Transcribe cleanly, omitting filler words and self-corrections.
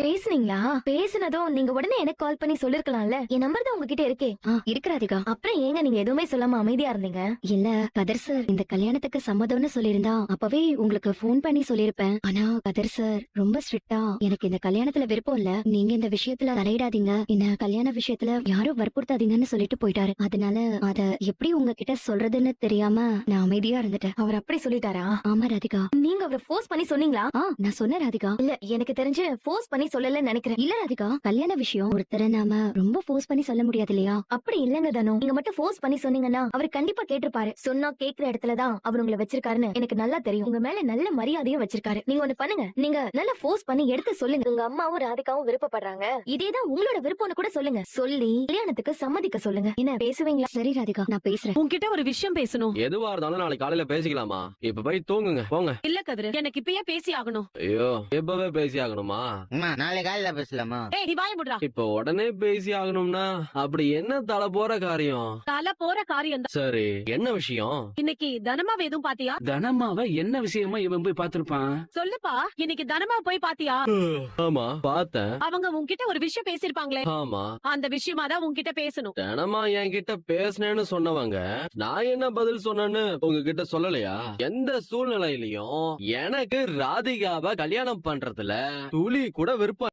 பேசுனீங்களா? பேசுனதும் நீங்க உடனே எனக்கு கால் பண்ணி சொல்லிருக்கலாம்ல. என் நம்பர் தான் உங்ககிட்ட இருக்கே. இருக்கு ராதிகா. அப்புறம் ஏங்க நீங்க எதுவுமே சொல்லாம அமைதியா இருந்தீங்க? இல்ல கதர் சார் இந்த கல்யாணத்துக்கு சம்மதம்னு சொல்லியிருந்தா அப்பவே உங்களுக்கு ஃபோன் பண்ணி சொல்லிருப்பேன். ஆனா கதர் சார் ரொம்ப ஸ்ட்ரிக்ட்டா எனக்கு இந்த கல்யாணத்துல விருப்பம் இல்ல, நீங்க இந்த விஷயத்துல தலையிடாதீங்க, என்ன கல்யாண விஷயத்துல யாரும் வற்புறுத்தாதீங்கன்னு சொல்லிட்டு போயிட்டாரு. அதனால அத எப்படி உங்ககிட்ட சொல்றதுன்னு தெரியாம நான் அமைதியா இருந்துட்டேன். அவர் அப்படி சொல்லிட்டாரா? ஆமா ராதிகா. நீங்க அவரை ஃபோர்ஸ் பண்ணி சொன்னீங்களா? நான் சொன்னேன் ராதிகா. இல்ல, எனக்கு தெரிஞ்சு ஃபோர்ஸ் பண்ணி சொல்லலன்னு நினைக்கிறேன். இல்ல ராதிகா, கல்யாண விஷயம் ஒருத்தரை நாம ரொம்ப ஃபோர்ஸ் பண்ணி சொல்ல முடியாது இல்லையா? அப்படி இல்லங்க தனு, நீங்க மட்டும் ஃபோர்ஸ் பண்ணி சொன்னீங்கன்னா அவர் கண்டிப்பா கேட்டிருப்பாரு. சொன்னா கேக்குற இடத்துலதான் அவர் உங்களை வச்சிருக்காருன்னு எனக்கு நல்லா தெரியும். உங்க மேல நல்ல மரியாதையும் வச்சிருக்காரு. நீங்க ஒண்ணு பண்ணுங்க, நீங்க நல்லா ஃபோர்ஸ் பண்ணி எடுத்து சொல்லுங்க. உங்க அம்மாவும் ராதிகாவும் விருப்பப்படுறாங்க, இதேதான் உங்களோட விருப்பம்னு கூட சொல்லுங்க. சொல்லி கல்யாணத்துக்கு சம்மதிக்க சொல்லுங்க. என்ன பேசுவீங்களா? சரி ராதிகா, நான் பேசுறேன். உன்கிட்ட ஒரு விஷயம் பேசணும். எதுவா இருந்தாலும் நாளைக்கு காலையில பேசிக்கலாமா? இப்ப போய் தூங்குங்க போங்க. இல்ல கதிரு, எனக்கு இப்பயே பேசி ஆகணும். ஐயோ, இப்பவே பேசி ஆகணுமா? அம்மா நாளைக்கு காலையில பேசலாமா? ஏய், நீ வாய முடுறா. இப்ப உடனே பேசி ஆகணும்னா அப்படி என்ன தலை போற காரியம்? தல போற காரியம் தான். சரி, என்ன விஷயம்? இன்னைக்கு தனமாவ எதுவும் பாத்தியா? தனமாவ என்ன விஷயமா இவன் போய் பாத்திருப்பான்? சொல்லுப்பா, இன்னைக்கு தனமா போய் பாத்தியா? ஆமா பார்த்தேன். அவங்க உன்கிட்ட ஒரு விஷயம் பேசிருப்பாங்களே, ஆமா, அந்த விஷயமா தான் உன்கிட்ட பேசணும். தினமா என்கிட்ட பேசினேன்னு சொன்னவங்க நான் என்ன பதில் சொன்னேன்னு உங்ககிட்ட சொல்லலையா? எந்த சூழ்நிலையிலயும் எனக்கு ராதிகாவை கல்யாணம் பண்றதுல துளி கூட விருப்பம்